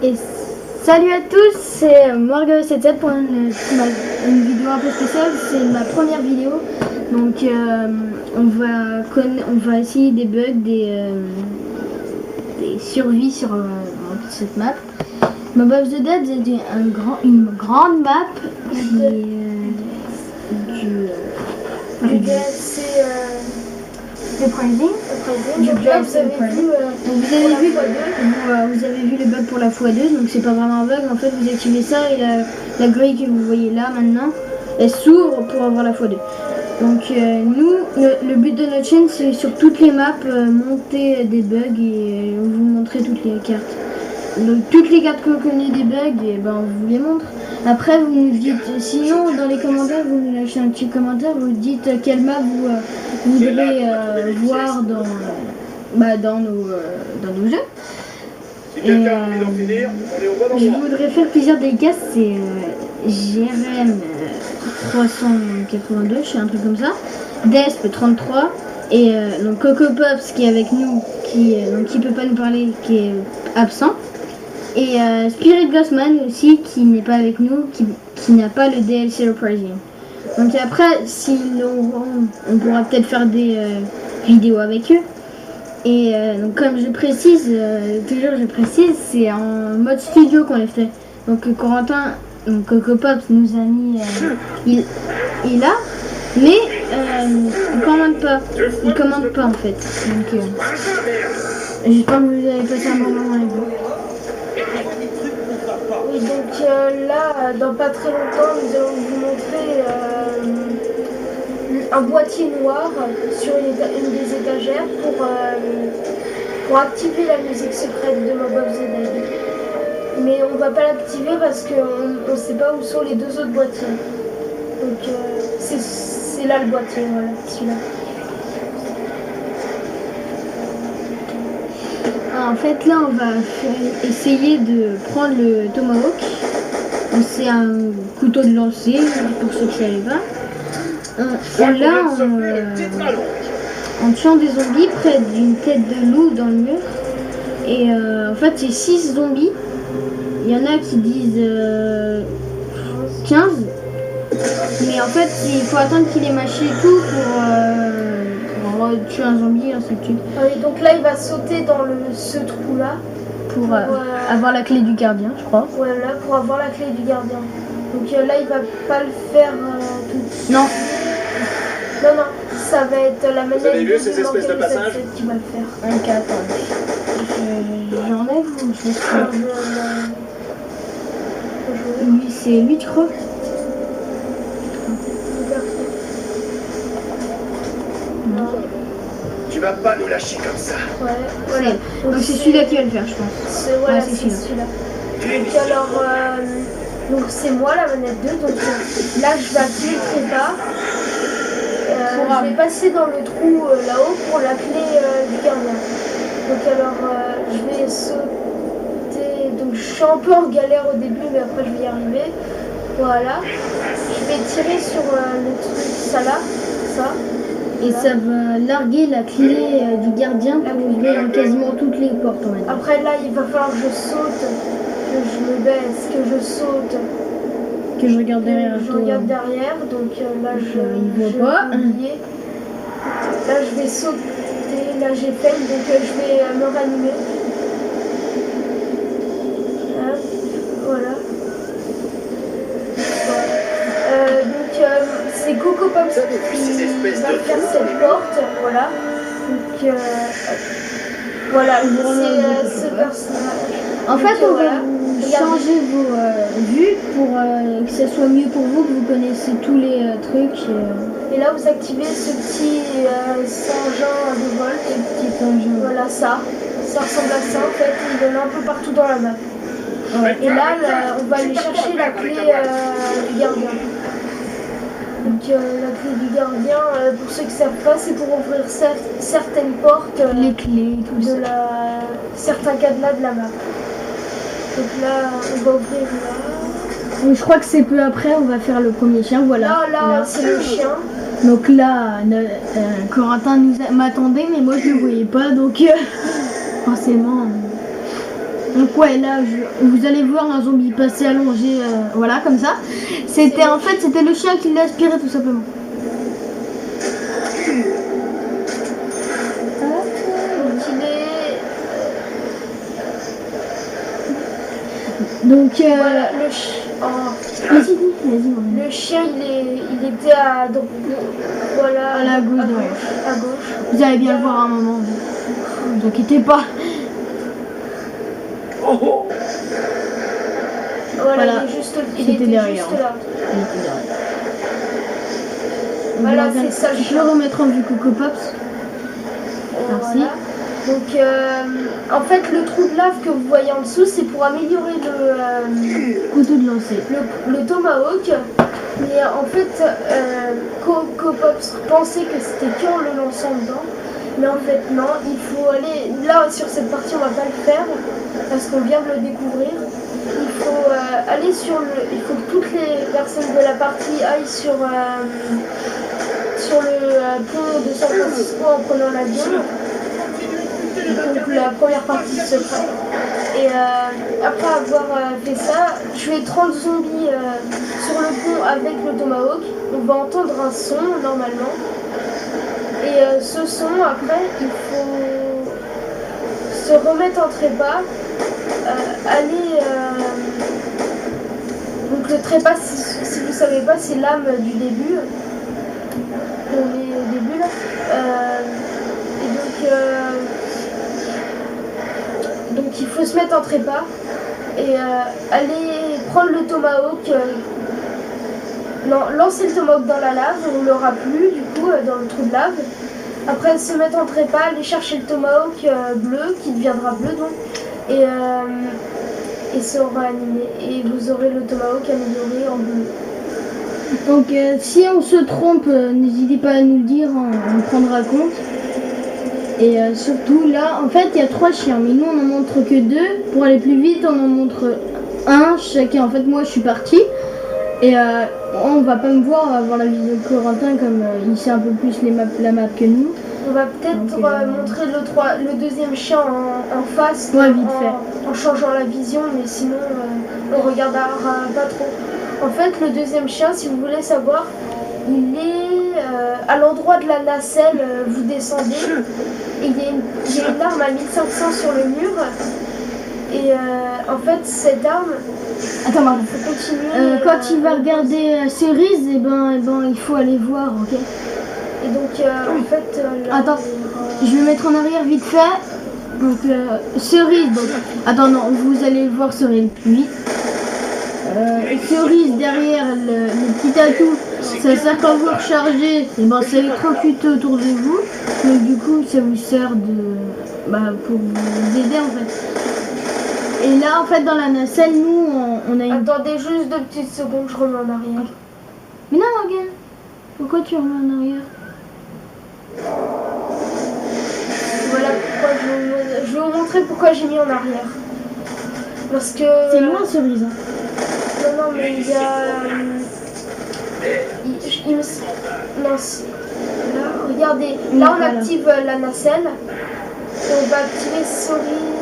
Et salut à tous, c'est Morgan77 pour une vidéo un peu spéciale. C'est ma première vidéo, donc on va essayer des bugs, des survies sur cette map. Mob of the Dead c'est une grande map qui est du DLC Uprising. Donc là vous avez vu le bug pour la x2, donc c'est pas vraiment un bug. En fait, vous activez ça et la grille que vous voyez là maintenant, elle s'ouvre pour avoir la x2. Donc nous, le but de notre chaîne, c'est sur toutes les maps monter des bugs et vous montrer toutes les cartes. Donc toutes les cartes que vous connaissez des bugs, et ben on vous les montre. Après vous nous dites, sinon dans les commentaires vous nous lâchez un petit commentaire, vous dites quelle map vous voudrez voir dans nos jeux. Et je voudrais faire plusieurs dédicaces, c'est GRM 382, je sais un truc comme ça, Desp 33 et donc Coco Pops qui est avec nous, qui peut pas nous parler, qui est absent. Et Spirit Ghostman aussi, qui n'est pas avec nous, qui n'a pas le DLC Uprising. Donc après, si on pourra peut-être faire des vidéos avec eux. Et donc comme je précise, c'est en mode studio qu'on les fait. Donc Corentin, donc Coco Pops nous a mis, il est là, mais il commande pas en fait. Donc j'espère que vous avez passé un bon moment avec vous. Et donc là, dans pas très longtemps, nous allons vous montrer un boîtier noir sur une des étagères pour activer la musique secrète de Mob of the Dead. Mais on va pas l'activer parce qu'on ne sait pas où sont les deux autres boîtiers. Donc c'est là le boîtier, voilà, celui-là. En fait là on va essayer de prendre le Tomahawk. C'est un couteau de lancer pour ceux qui ne savaient pas. En tuant des zombies près d'une tête de loup dans le mur. Et en fait c'est 6 zombies. Il y en a qui disent 15. Mais en fait il faut attendre qu'il ait mâché tout pour tuer un zombie, ainsi de suite. Oui, donc là il va sauter dans ce trou là pour avoir la clé du gardien, je crois. Voilà, pour avoir la clé du gardien. Donc là il va pas le faire tout. Non. Non, ça va être la manière. Vous avez vu ces espèces de passages qui va le faire. Ok, attends. J'enlève ou je laisse faire? Lui, c'est lui, tu crois? Tu vas pas nous lâcher comme ça. Ouais, voilà. Donc c'est celui-là qui va le faire, je pense. Voilà, c'est celui-là. Donc alors, donc c'est moi la manette 2. Donc là, je vais activer le trépas. Je vais passer dans le trou là-haut pour la clé du gardien. Donc alors, je vais sauter. Donc je suis un peu en galère au début, mais après je vais y arriver. Voilà. Je vais tirer sur le truc, ça là, ça. Et ça va larguer la clé du gardien pour ouvrir quasiment toutes les portes. Après là, il va falloir que je saute, que je me baisse, que je saute. Que je regarde derrière. Je regarde derrière, donc là je vois pas. Là je vais sauter, là j'ai fait, donc je vais me ranimer. Hop, voilà. Donc c'est Coco Pops qui va faire cette porte, voilà. Donc voilà, c'est ce personnage. En fait, on va changer vos vues pour que ce soit mieux pour vous, que vous connaissez tous les trucs. Et là, vous activez ce petit engin de vol. Petit engin. Voilà, ça ressemble à ça en fait. Il y en a un peu partout dans la map. Ouais. Et là, on va aller chercher la clé du gardien. Donc la clé du gardien, pour ceux qui ne savent pas, c'est pour ouvrir certaines portes, les clés, tout ça. Certains cadenas de la map. Donc là, on va ouvrir là. Donc, je crois que c'est peu après, on va faire le premier chien, voilà. Là. C'est le chien. Donc là, Corentin m'attendait, mais moi je ne le voyais pas, donc forcément. Donc ouais, là, vous allez voir un zombie passer allongé, voilà, comme ça. C'était le chien qui l'a aspiré tout simplement. Donc voilà, vas-y, le chien il était à donc, voilà, à la gauche, à gauche. Vous allez bien le voir à un moment. Ne vous inquiétez pas. Voilà, Voilà. il était derrière. juste là. Voilà, c'est ça. Je vais remettre en vue Coco Pops. Merci. Voilà. Donc, en fait, le trou de lave que vous voyez en dessous, c'est pour améliorer le couteau de lancer. Le tomahawk. Mais en fait, Coco Pops pensait que c'était qu'en le lançant dedans. Mais en fait, non, il faut aller. Là, sur cette partie, on va pas le faire parce qu'on vient de le découvrir. Il faut aller sur le. Il faut que toutes les personnes de la partie aillent sur le pont de San Francisco en prenant l'avion. Donc la première partie se fait. Et après avoir fait ça, tuer 30 zombies sur le pont avec le tomahawk. On va entendre un son normalement. Et ce son, après, il faut se remettre en trépas, aller. Donc le trépas, si vous ne savez pas, c'est l'âme du début. On est au début là. Et donc il faut se mettre en trépas et aller prendre le tomahawk. Lancer le tomahawk dans la lave, on ne l'aura plus du coup dans le trou de lave. Après se mettre en trépas, aller chercher le tomahawk bleu qui deviendra bleu donc et se réanimer. Et vous aurez le tomahawk amélioré en bleu. Donc si on se trompe, n'hésitez pas à nous le dire, on prendra compte. Et surtout là, en fait il y a 3 chiens, mais nous on en montre que 2. Pour aller plus vite, on en montre un chacun. En fait moi je suis partie. Et on va pas me voir avoir la vidéo de Corentin comme il sait un peu plus la map que nous. On va peut-être montrer le deuxième chien en face, ouais, vite fait. En changeant la vision, mais sinon on regardera pas trop. En fait, le deuxième chien, si vous voulez savoir, il est à l'endroit de la nacelle, vous descendez, et il y a une arme à 1500 sur le mur. Et en fait, cette arme, attends, il faut continuer. Quand il va regarder Cerise, et ben, il faut aller voir, ok. Et donc, en fait. Attends, je vais mettre en arrière vite fait. Donc, Cerise, donc. Attends, non, vous allez voir Cerise plus vite. Cerise derrière le petit atout, ça sert quand vous rechargez, et ben ça électrocute autour de vous. Donc, du coup, ça vous sert pour vous aider en fait. Et là, en fait, dans la nacelle, nous, on a une... Attendez juste 2 petites secondes, je remets en arrière. Mais non, Morgane, pourquoi tu remets en arrière? Voilà pourquoi je vais vous montrer pourquoi j'ai mis en arrière. Parce que... C'est loin, Cerise. Non, mais il y a... Non, là, regardez. Là, on active la nacelle. Et on va activer Cerise.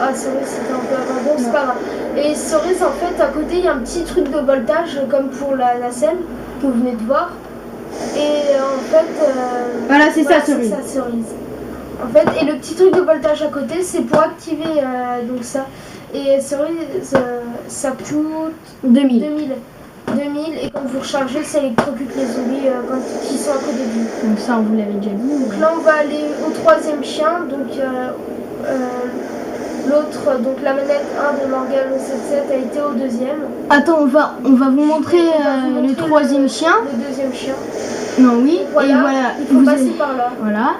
Ah, Cerise, c'était un peu avant. Bon, c'est pas grave. Et Cerise, en fait, à côté, il y a un petit truc de voltage, comme pour la nacelle, que vous venez de voir. Et en fait... voilà, c'est ça, Cerise. En fait, et le petit truc de voltage à côté, c'est pour activer donc ça. Et Cerise, ça coûte 2000. Et quand vous rechargez, ça électrocute les zombies qui sont à côté de vous. Donc ça, on vous l'avait déjà dit. Donc là, on va aller au 3e chien. Donc l'autre, donc la manette 1 de Morgane 77 a été au 2e. Attends, on va vous montrer le 3e chien. Le 2e chien. Non, oui. Voilà, et voilà. Il faut passer par là. Voilà.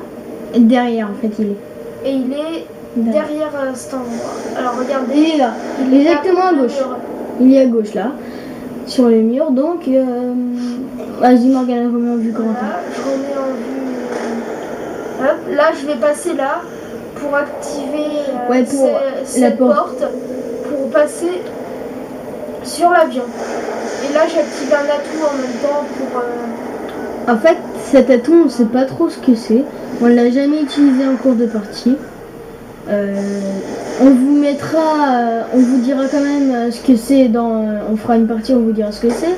Et derrière, en fait, il est. Et il est derrière cet endroit. Alors regardez. Il est là. Il est exactement à gauche. Il est à gauche là. Sur le mur, donc. Vas-y, Morgane, remets en vue Corentin. Voilà, je remets en vue. Hop, là, je vais passer là pour activer cette porte pour passer sur l'avion. Et là, j'active un atout en même temps pour. En fait, cet atout, on ne sait pas trop ce que c'est. On l'a jamais utilisé en cours de partie. On vous mettra, on vous dira quand même ce que c'est on fera une partie, on vous dira ce que c'est.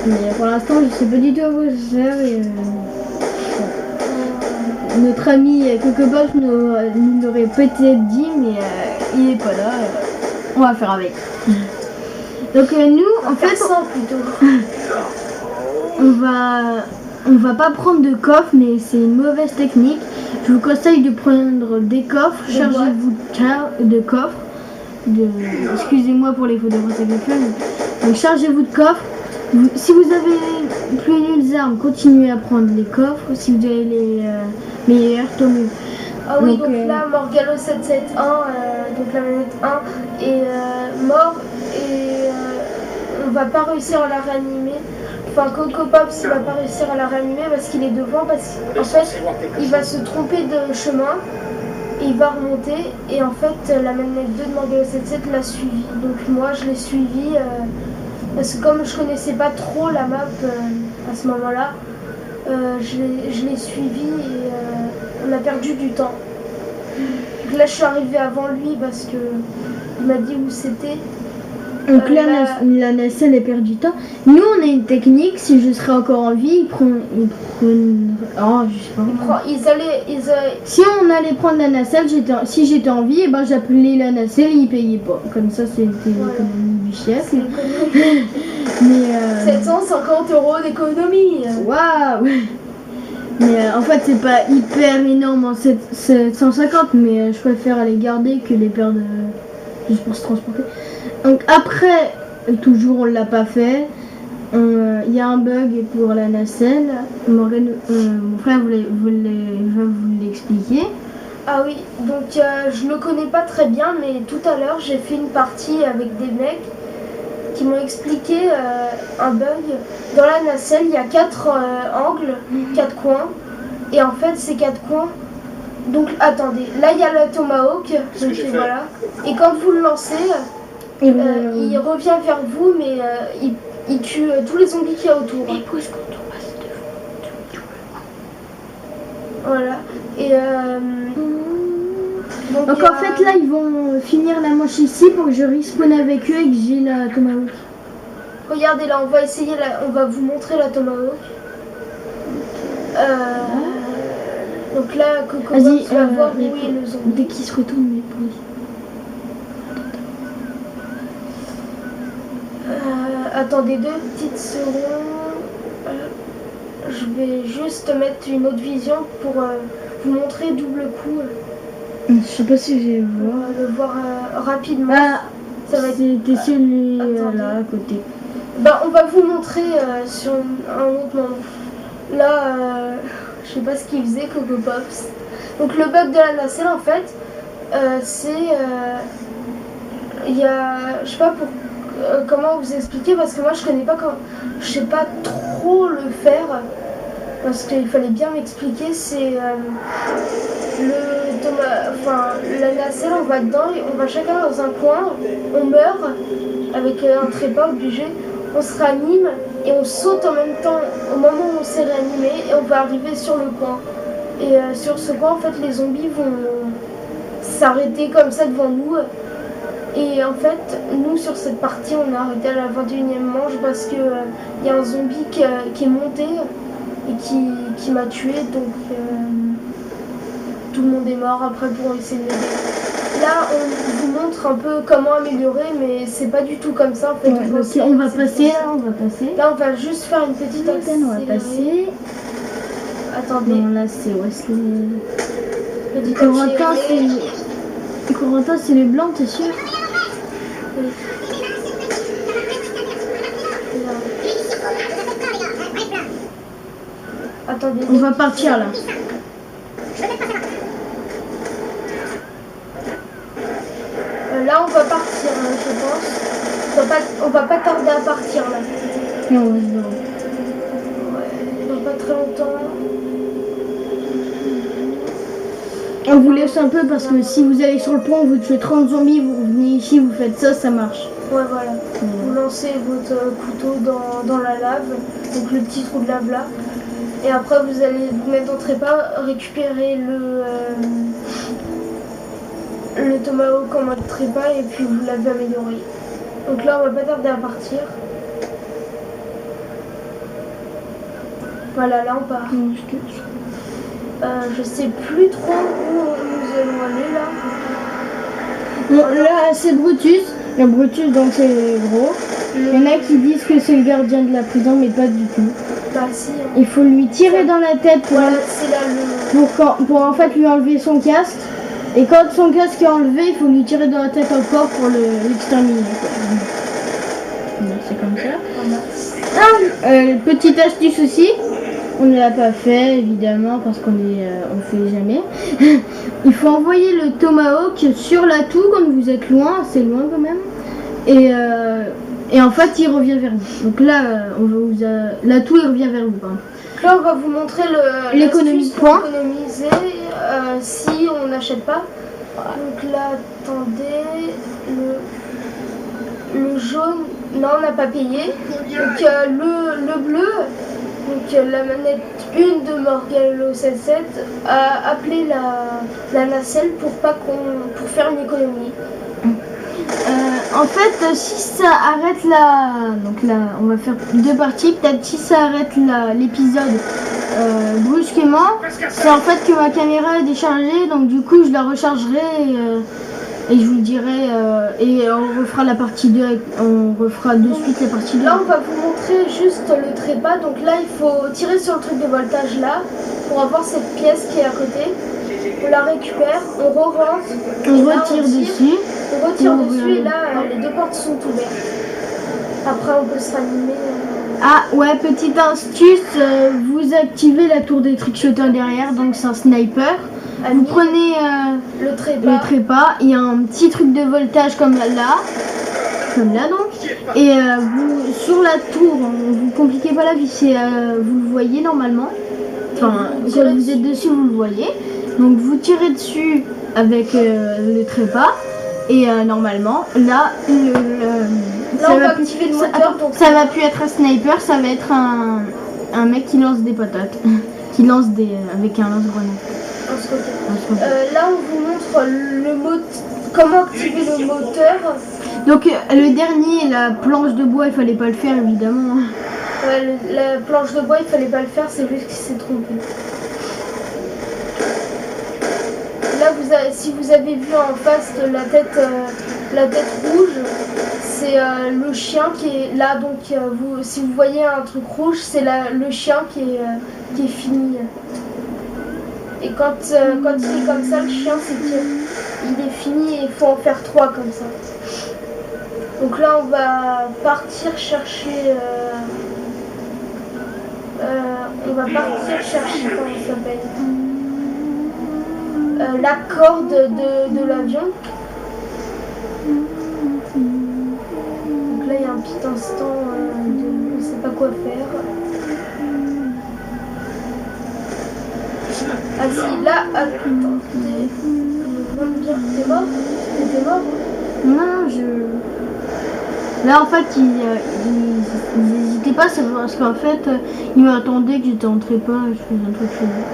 Mais pour l'instant, je sais pas du tout à quoi ça sert. Notre ami Cocobop nous l'aurait peut-être dit, mais il est pas là. On va faire avec. Donc nous, en fait, on va pas prendre de coffre, mais c'est une mauvaise technique. Je vous conseille de prendre des coffres. Chargez-vous de coffres. Excusez-moi pour les fautes de français que je fais. Donc chargez-vous de coffres. Si vous avez plus les armes, continuez à prendre les coffres. Si vous avez les meilleurs, tant mieux. Ah oui, donc là, Morgalo 771, donc la manette 1, est mort et on va pas réussir à la réanimer. Enfin, Cocopops, il va pas réussir à la réanimer parce qu'il est devant, parce qu'en fait, il va se tromper de chemin et il va remonter. Et en fait, la manette 2 de Morgalo 77 l'a suivi. Donc moi, je l'ai suivi parce que comme je connaissais pas trop la map à ce moment-là, je l'ai suivi et on a perdu du temps. Donc là, je suis arrivée avant lui parce que il m'a dit où c'était. Donc là, la nacelle est perdue du temps. Nous, on a une technique. Si je serais encore en vie, oh, je sais pas. Si on allait prendre la nacelle, si j'étais en vie, ben j'appelais la nacelle, ils payaient pas. Comme ça, c'était l'économie du chef. Mais 750 € d'économie. Waouh. Mais en fait, c'est pas hyper énorme en 750, mais je préfère les garder que les perdre juste pour se transporter. Donc après, toujours on l'a pas fait. Il y a un bug pour la nacelle. Morgan, mon frère va vous l'expliquer. Ah oui, donc je le connais pas très bien, mais tout à l'heure j'ai fait une partie avec des mecs qui m'ont expliqué un bug. Dans la nacelle, il y a 4 angles, 4 coins. Et en fait, ces 4 coins... Donc attendez, là il y a le Tomahawk, donc voilà. Et quand vous le lancez, il revient vers vous, mais il tue tous les zombies qu'il y a autour. Voilà. Et donc en fait là ils vont finir la manche ici pour que je respawn avec eux et que j'ai la Tomahawk. Regardez là, on va essayer, on va vous montrer la Tomahawk. Donc là, Coco va voir où est le zombie. Dès qu'il se retourne, mais pour attendez 2 petites secondes. Je vais juste mettre une autre vision pour vous montrer double coup. Je sais pas si je vais voir. Le voir rapidement. Ah, ça va être celui là à côté. Bah, on va vous montrer sur un autre moment. Là, je sais pas ce qu'il faisait, Coco Pops. Donc le bug de la nacelle en fait, c'est il y a, je sais pas comment vous expliquer parce que moi je connais pas je sais pas trop le faire parce qu'il fallait bien m'expliquer. C'est la nacelle, on va dedans, on va chacun dans un coin, on meurt avec un trépas obligé, on se réanime et on saute en même temps au moment où on s'est réanimé et on va arriver sur le coin. Et sur ce coin, en fait, les zombies vont s'arrêter comme ça devant nous. Et en fait, nous, sur cette partie, on a arrêté à la 21e manche parce que y a un zombie qui est monté et qui m'a tué. Donc, tout le monde est mort après pour essayer de m'aider. Là, on vous montre un peu comment améliorer, mais c'est pas du tout comme ça. En fait, on va passer. Là, on va juste faire une petite accélération. On va passer. Attendez. Non, là, c'est Wesley. Corentin, c'est les blancs, t'es sûr? Oui. Attendez. On va partir là. Là, on va partir, je pense. On va pas tarder à partir là. Non, ouais, dans pas très longtemps. On vous laisse un peu parce que si vous allez sur le pont, vous tuez 30 zombies, vous revenez ici, vous faites ça, ça marche. Ouais, voilà. Vous lancez votre couteau dans la lave, donc le petit trou de lave là. Et après, vous allez vous mettre dans trépas, récupérer le tomahawk en mode trépas et puis vous l'avez amélioré. Donc là on va pas tarder à partir. Voilà, là on part. Je sais plus trop où nous allons aller là. Bon, là c'est Brutus. Le Brutus donc c'est gros. Il y en a qui disent que c'est le gardien de la prison mais pas du tout. Bah si. Hein. Il faut lui tirer dans la tête pour, voilà, c'est là le... pour en fait lui enlever son casque. Et quand son casque est enlevé, il faut lui tirer dans la tête encore pour l'exterminer. C'est comme ça. Petite astuce aussi. On ne l'a pas fait évidemment parce qu'on fait jamais. Il faut envoyer le tomahawk sur l'atout quand vous êtes loin, assez loin quand même. Et en fait il revient vers vous. Donc là l'atout il revient vers vous. Pardon. Là on va vous montrer l'économie de points. Économiser si on n'achète pas. Donc là attendez, le jaune, non on n'a pas payé. Donc le bleu. Donc la manette 1 de Morgalo 77 a appelé la nacelle pour faire une économie. En fait, si ça arrête donc là, on va faire 2 parties. Peut-être si ça arrête l'épisode brusquement, c'est en fait que ma caméra est déchargée. Donc du coup, je la rechargerai et je vous dirai. Et on refera la partie 2. On refera de suite la partie 2. Là, on va vous montrer juste le trépas. Donc là, il faut tirer sur le truc de voltage là pour avoir cette pièce qui est à côté. On la récupère, on re-rentre, on retire dessus. On retire dessus et là, les 2 portes sont ouvertes. Après, on peut se ranimer. Ah ouais, petite astuce, vous activez la tour des trickshotters derrière, donc c'est un sniper. Vous prenez le trépas. Il y a un petit truc de voltage comme là donc. Et vous sur la tour, vous compliquez pas la vie, vous le voyez normalement. Enfin, quand vous êtes dessus, vous le voyez. Donc vous tirez dessus avec le trépas et normalement là on va activer le moteur. Ça va plus être un sniper, ça va être un mec qui lance des patates, qui lance avec un lance-grenade. Là on vous montre comment activer le moteur. Donc le dernier, la planche de bois, il fallait pas le faire évidemment. Ouais, la planche de bois il fallait pas le faire, c'est juste qu'il s'est trompé. Là, si vous avez vu en face la tête rouge, c'est le chien qui est là. Donc, si vous voyez un truc rouge, c'est le chien qui est fini. Et quand il est comme ça, le chien, c'est qu'il est fini et il faut en faire 3 comme ça. Donc là, on va partir chercher. Comment ça s'appelle ? La corde de l'avion. Donc là il y a un petit instant on ne sait pas quoi faire. Ah si, là, attendez. T'es mort? T'es mort? Non, Là en fait ils n'hésitaient pas, c'est parce qu'en fait ils m'attendaient que j'étais en trépas et je faisais un truc chez eux.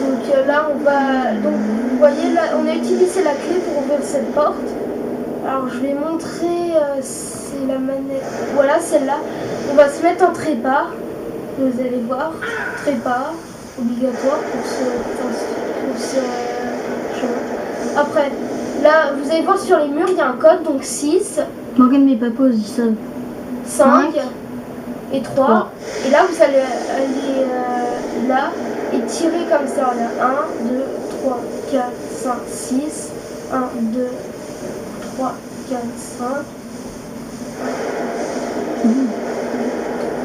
Donc là on va, donc vous voyez là on a utilisé la clé pour ouvrir cette porte. Alors je vais montrer, c'est la manette, voilà celle-là. On va se mettre en trépas, vous allez voir, trépas obligatoire pour ce chemin. Après là vous allez voir sur les murs il y a un code, donc 6. Morgane mes papas disent ça. 5 et 3. Et là vous allez aller là et tirer comme ça. Là. 1, 2, 3, 4, 5, 6. 1, 2, 3, 4, 5.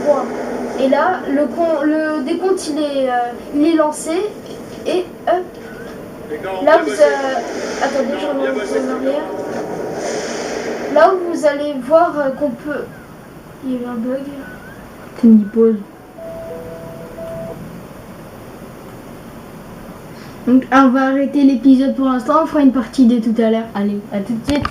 3. Et là, le décompte il est lancé. Et hop. Là vous attendez, je reviens en arrière. Là où vous allez voir qu'on peut... Il y a eu un bug. T'as mis pause. Donc on va arrêter l'épisode pour l'instant, on fera une partie de tout à l'heure. Allez, à tout de suite.